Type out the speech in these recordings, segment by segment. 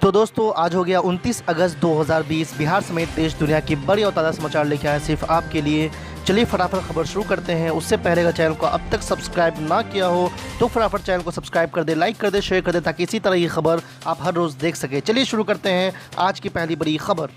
तो दोस्तों आज हो गया 29 अगस्त 2020। बिहार समेत देश दुनिया की बड़ी और ताज़ा समाचार लेके आए सिर्फ आपके लिए। चलिए फटाफट खबर शुरू करते हैं। उससे पहले अगर चैनल को अब तक सब्सक्राइब ना किया हो तो फटाफट चैनल को सब्सक्राइब कर दे, लाइक कर दे, शेयर कर दे, ताकि इसी तरह की खबर आप हर रोज़ देख सके। चलिए शुरू करते हैं आज की पहली बड़ी खबर।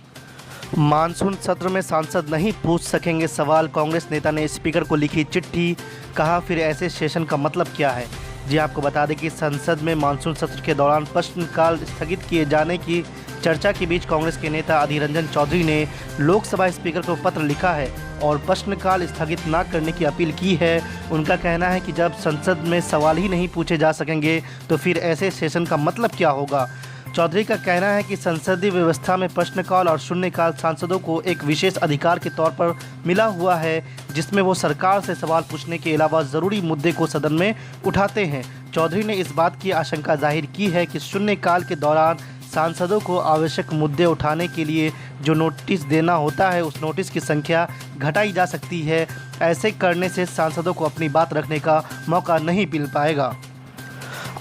मानसून सत्र में सांसद नहीं पूछ सकेंगे सवाल, कांग्रेस नेता ने स्पीकर को लिखी चिट्ठी। कहा फिर ऐसे सेशन का मतलब क्या है। जी आपको बता दें कि संसद में मानसून सत्र के दौरान प्रश्नकाल स्थगित किए जाने की चर्चा के बीच कांग्रेस के नेता अधीर रंजन चौधरी ने लोकसभा स्पीकर को पत्र लिखा है और प्रश्नकाल स्थगित न करने की अपील की है। उनका कहना है कि जब संसद में सवाल ही नहीं पूछे जा सकेंगे तो फिर ऐसे सेशन का मतलब क्या होगा। चौधरी का कहना है कि संसदीय व्यवस्था में प्रश्नकाल और शून्यकाल सांसदों को एक विशेष अधिकार के तौर पर मिला हुआ है, जिसमें वो सरकार से सवाल पूछने के अलावा ज़रूरी मुद्दे को सदन में उठाते हैं। चौधरी ने इस बात की आशंका जाहिर की है कि शून्यकाल के दौरान सांसदों को आवश्यक मुद्दे उठाने के लिए जो नोटिस देना होता है उस नोटिस की संख्या घटाई जा सकती है। ऐसे करने से सांसदों को अपनी बात रखने का मौका नहीं मिल पाएगा।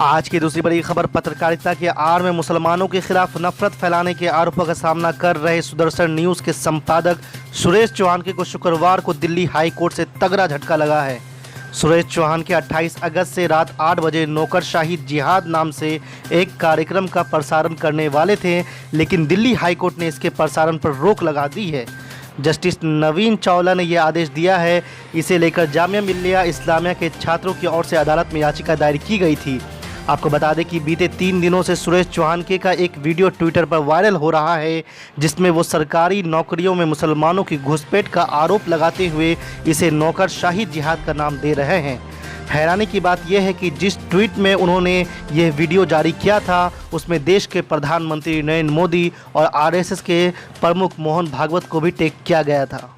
आज की दूसरी बड़ी खबर, पत्रकारिता के आड़ में मुसलमानों के खिलाफ नफरत फैलाने के आरोपों का सामना कर रहे सुदर्शन न्यूज़ के संपादक सुरेश चौहान को शुक्रवार को दिल्ली हाई कोर्ट से तगड़ा झटका लगा है। सुरेश चौहान के 28 अगस्त से रात 8 बजे नौकरशाही जिहाद नाम से एक कार्यक्रम का प्रसारण करने वाले थे, लेकिन दिल्ली हाई कोर्ट ने इसके प्रसारण पर रोक लगा दी है। जस्टिस नवीन चावला ने यह आदेश दिया है। इसे लेकर जामिया मिल्लिया इस्लामिया के छात्रों की ओर से अदालत में याचिका दायर की गई थी। आपको बता दें कि बीते 3 दिनों से सुरेश चौहान का एक वीडियो ट्विटर पर वायरल हो रहा है, जिसमें वो सरकारी नौकरियों में मुसलमानों की घुसपैठ का आरोप लगाते हुए इसे नौकरशाही जिहाद का नाम दे रहे हैं। हैरानी की बात यह है कि जिस ट्वीट में उन्होंने यह वीडियो जारी किया था उसमें देश के प्रधानमंत्री नरेंद्र मोदी और आरएसएस के प्रमुख मोहन भागवत को भी टैग किया गया था।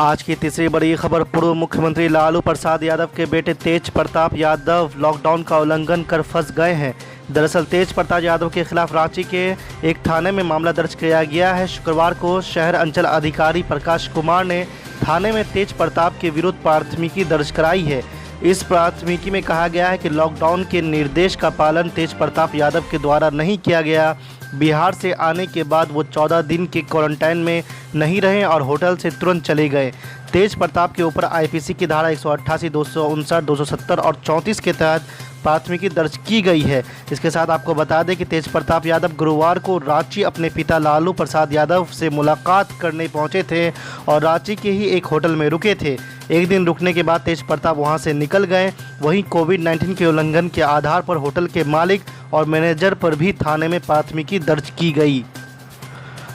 आज की तीसरी बड़ी खबर, पूर्व मुख्यमंत्री लालू प्रसाद यादव के बेटे तेज प्रताप यादव लॉकडाउन का उल्लंघन कर फंस गए हैं। दरअसल तेज प्रताप यादव के खिलाफ रांची के एक थाने में मामला दर्ज किया गया है। शुक्रवार को शहर अंचल अधिकारी प्रकाश कुमार ने थाने में तेज प्रताप के विरुद्ध प्राथमिकी दर्ज कराई है। इस प्राथमिकी में कहा गया है कि लॉकडाउन के निर्देश का पालन तेज प्रताप यादव के द्वारा नहीं किया गया। बिहार से आने के बाद वो 14 दिन के क्वारंटाइन में नहीं रहे और होटल से तुरंत चले गए। तेज प्रताप के ऊपर आईपीसी की धारा 188, 259, 270 और 34 के तहत प्राथमिकी दर्ज की गई है। इसके साथ आपको बता दें कि तेज प्रताप यादव गुरुवार को रांची अपने पिता लालू प्रसाद यादव से मुलाकात करने पहुंचे थे और रांची के ही एक होटल में रुके थे। एक दिन रुकने के बाद तेज प्रताप वहां से निकल गए। वहीं कोविड-19 के उल्लंघन के आधार पर होटल के मालिक और मैनेजर पर भी थाने में प्राथमिकी दर्ज की गई।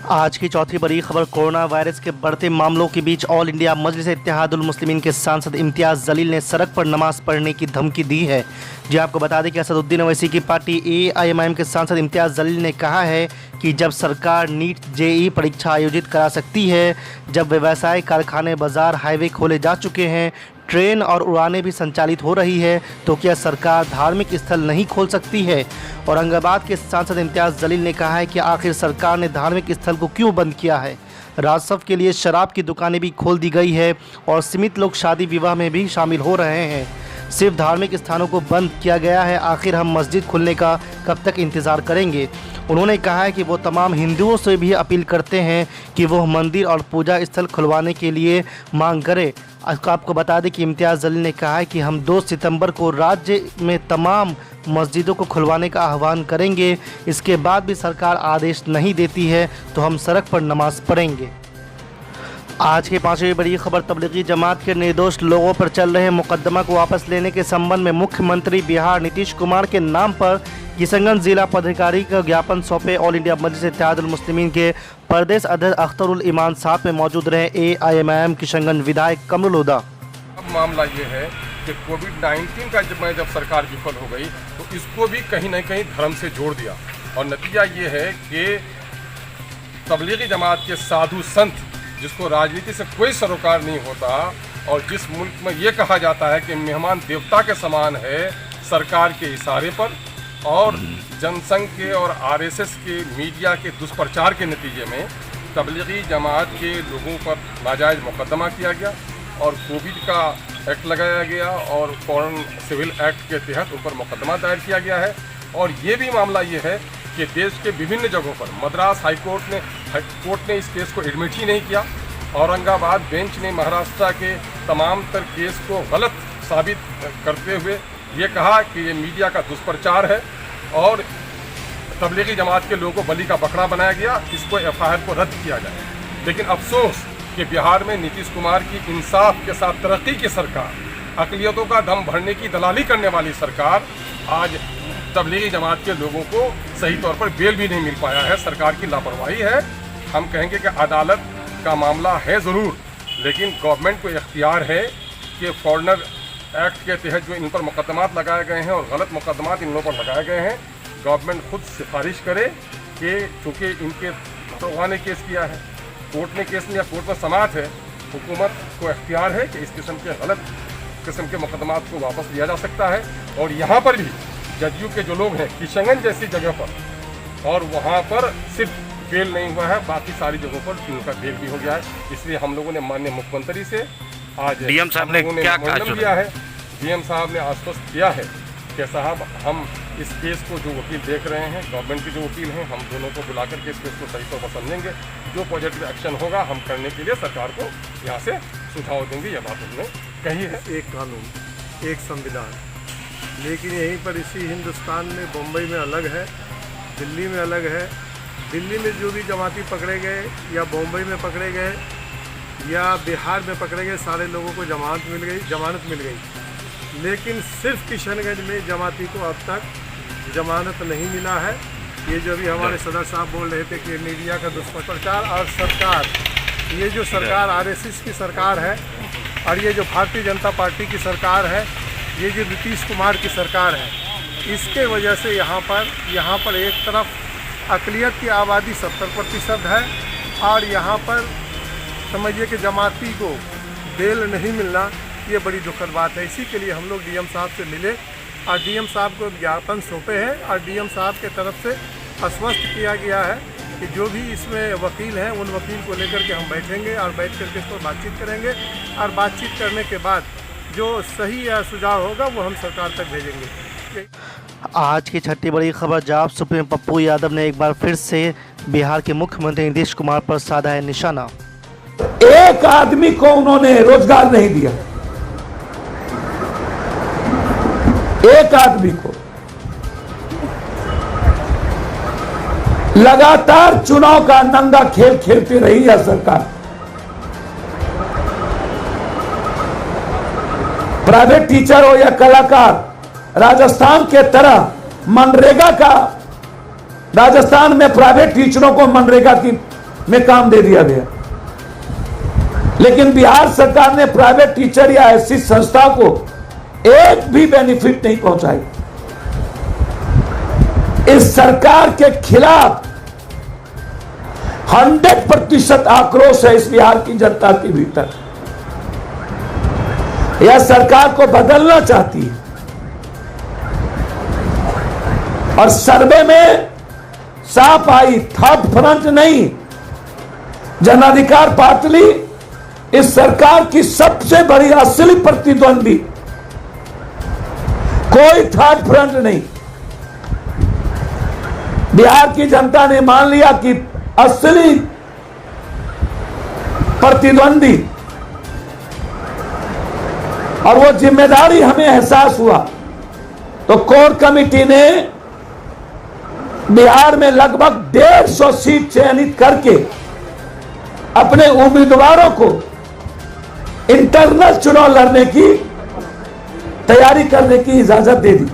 आज की चौथी बड़ी खबर, कोरोना वायरस के बढ़ते मामलों के बीच ऑल इंडिया मजलिस इत्तेहादुल मुस्लिमीन के सांसद इम्तियाज़ जलील ने सड़क पर नमाज पढ़ने की धमकी दी है। जी आपको बता दें कि असदुद्दीन ओवैसी की पार्टी AIMIM के सांसद इम्तियाज़ जलील ने कहा है कि जब सरकार नीट JEE परीक्षा आयोजित करा सकती है, जब व्यवसाय कारखाने बाजार हाईवे खोले जा चुके हैं, ट्रेन और उड़ानें भी संचालित हो रही है, तो क्या सरकार धार्मिक स्थल नहीं खोल सकती है। औरंगाबाद के सांसद इम्तियाज़ जलील ने कहा है कि आखिर सरकार ने धार्मिक स्थल को क्यों बंद किया है। राजस्व के लिए शराब की दुकानें भी खोल दी गई है और सीमित लोग शादी विवाह में भी शामिल हो रहे हैं। सिर्फ धार्मिक स्थानों को बंद किया गया है। आखिर हम मस्जिद खुलने का कब तक इंतज़ार करेंगे। उन्होंने कहा है कि वो तमाम हिंदुओं से भी अपील करते हैं कि वो मंदिर और पूजा स्थल खुलवाने के लिए मांग करें। आपको बता दें कि इम्तियाज़ जलील ने कहा है कि हम 2 सितंबर को राज्य में तमाम मस्जिदों को खुलवाने का आह्वान करेंगे। इसके बाद भी सरकार आदेश नहीं देती है तो हम सड़क पर नमाज पढ़ेंगे। आज की पांचवी बड़ी खबर, तबलीगी जमात के निर्दोष लोगों पर चल रहे मुकदमा को वापस लेने के संबंध में मुख्यमंत्री बिहार नीतीश कुमार के नाम पर किशनगंज जिला पदाधिकारी का ज्ञापन सौंपे। ऑल इंडिया मजलिस इत्तेहादुल मुस्लिमीन के प्रदेश अध्यक्ष अख्तरुल ईमान साहब में मौजूद रहे AIMIM किशनगंज विधायक कमरुल हुदा। अब मामला ये है कि कोविड-19 का जब सरकार विफल हो गई तो इसको भी कहीं न कहीं धर्म से जोड़ दिया और नतीजा ये है कि तबलीगी जमात के साधु संत, जिसको राजनीति से कोई सरोकार नहीं होता और जिस मुल्क में ये कहा जाता है कि मेहमान देवता के समान है, सरकार के इशारे पर और जनसंघ के और RSS के मीडिया के दुष्प्रचार के नतीजे में तबलीगी जमात के लोगों पर नाजायज़ मुकदमा किया गया और कोविड का एक्ट लगाया गया और फॉरेन सिविल एक्ट के तहत उन पर मुकदमा दायर किया गया है। और ये भी मामला ये है कि देश के विभिन्न जगहों पर मद्रास कोर्ट ने इस केस को एडमिट ही नहीं किया। औरंगाबाद बेंच ने महाराष्ट्र के तमाम तर केस को गलत साबित करते हुए ये कहा कि ये मीडिया का दुष्प्रचार है और तबलीगी जमात के लोगों को बलि का बकरा बनाया गया, इसको FIR को रद्द किया जाए। लेकिन अफसोस कि बिहार में नीतीश कुमार की इंसाफ के साथ तरक्की की सरकार, अक़लियतों का दम भरने की दलाली करने वाली सरकार, आज तबलीगी जमात के लोगों को सही तौर पर बेल भी नहीं मिल पाया है। सरकार की लापरवाही है। हम कहेंगे कि अदालत का मामला है ज़रूर, लेकिन गवर्नमेंट को इख्तियार है कि फॉरेनर एक्ट के तहत जो इन पर मुकदमात लगाए गए हैं और गलत मुकदमात इन लोगों पर लगाए गए हैं, गवर्नमेंट खुद सिफारिश करे कि चूँकि इनके तोगा ने केस किया है, कोर्ट ने केस लिया, कोर्ट में समाअत है, हुकूमत को इख्तियार है कि इस किस्म के गलत किस्म के मुकदमात को वापस लिया जा सकता है। और यहाँ पर भी जदयू के जो लोग हैं किशनगंज जैसी जगह पर, और वहाँ पर सिर्फ बेल नहीं हुआ है, बाकी सारी जगहों पर उनका बेल भी हो गया है। इसलिए हम लोगों ने माननीय मुख्यमंत्री से आज डीएम साहब ने क्या किया है। डीएम साहब ने आश्वस्त किया है कि साहब हम इस केस को, जो वकील देख रहे हैं, गवर्नमेंट के जो वकील हैं, हम दोनों को बुला करके इस केस को सही तौर पर समझेंगे। जो पॉजिटिव एक्शन होगा हम करने के लिए सरकार को यहाँ से सुझाव देंगे। यह बात उन्होंने कही है। एक कानून, एक संविधान, लेकिन यहीं पर इसी हिंदुस्तान में बम्बई में अलग है, दिल्ली में अलग है। दिल्ली में जो भी जमाती पकड़े गए या बम्बई में पकड़े गए या बिहार में पकड़े गए, सारे लोगों को जमानत मिल गई। लेकिन सिर्फ किशनगंज में जमाती को अब तक जमानत नहीं मिला है। ये जो भी हमारे सदर साहब बोल रहे थे कि मीडिया का दुष्प्रचार, और सरकार, ये जो सरकार RSS की सरकार है और ये जो भारतीय जनता पार्टी की सरकार है, ये जो नीतीश कुमार की सरकार है, इसके वजह से यहाँ पर एक तरफ अक़लियत की आबादी 70% है और यहाँ पर समझिए कि जमाती को बेल नहीं मिलना, ये बड़ी दुखद बात है। इसी के लिए हम लोग डीएम साहब से मिले और डीएम साहब को ज्ञापन सौंपे हैं और डीएम साहब के तरफ से आश्वस्त किया गया है कि जो भी इसमें वकील हैं, उन वकील को लेकर के हम बैठेंगे और बैठ करके इस पर बातचीत करेंगे और बातचीत करने के बाद जो सही या सुझाव होगा वो हम सरकार तक भेजेंगे। आज की छठी बड़ी खबर, जाप सुप्रीम पप्पू यादव ने एक बार फिर से बिहार के मुख्यमंत्री नीतीश कुमार पर साधा है निशाना। एक आदमी को उन्होंने रोजगार नहीं दिया, एक आदमी को। लगातार चुनाव का नंगा खेल खेलती रही है सरकार। प्राइवेट टीचर हो या कलाकार, राजस्थान के तरह मनरेगा का, राजस्थान में प्राइवेट टीचरों को मनरेगा में काम दे दिया गया, लेकिन बिहार सरकार ने प्राइवेट टीचर या ऐसी संस्था को एक भी बेनिफिट नहीं पहुंचाई। इस सरकार के खिलाफ 100% आक्रोश है इस बिहार की जनता के भीतर। यह सरकार को बदलना चाहती है और सर्वे में साफ आई, थर्ड फ्रंट नहीं, जन अधिकार पार्टी इस सरकार की सबसे बड़ी असली प्रतिद्वंदी, कोई थर्ड फ्रंट नहीं। बिहार की जनता ने मान लिया कि असली प्रतिद्वंदी, और वो जिम्मेदारी हमें एहसास हुआ तो कोर कमेटी ने बिहार में लगभग 150 सीट चयनित करके अपने उम्मीदवारों को इंटरनल चुनाव लड़ने की तैयारी करने की इजाजत दे दी।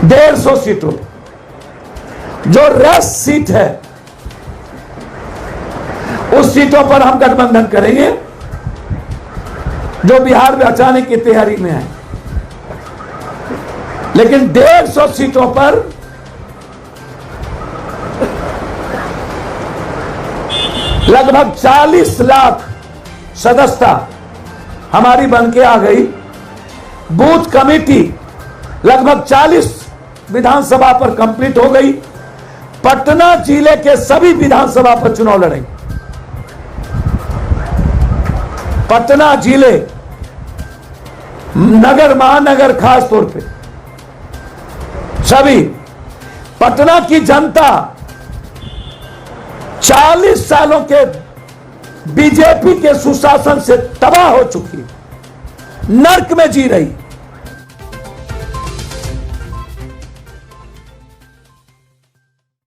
150 सीटों, जो रेस्ट सीट है उस सीटों पर हम गठबंधन करेंगे जो बिहार में अचानक की तैयारी में है। लेकिन 150 सीटों पर लगभग 40 लाख सदस्यता हमारी बन के आ गई। बूथ कमेटी लगभग 40 विधानसभा पर कंप्लीट हो गई। पटना जिले के सभी विधानसभा पर चुनाव लड़ेंगे। पटना जिले, नगर महानगर खास तौर पे सभी पटना की जनता 40 सालों के बीजेपी के सुशासन से तबाह हो चुकी, नर्क में जी रही।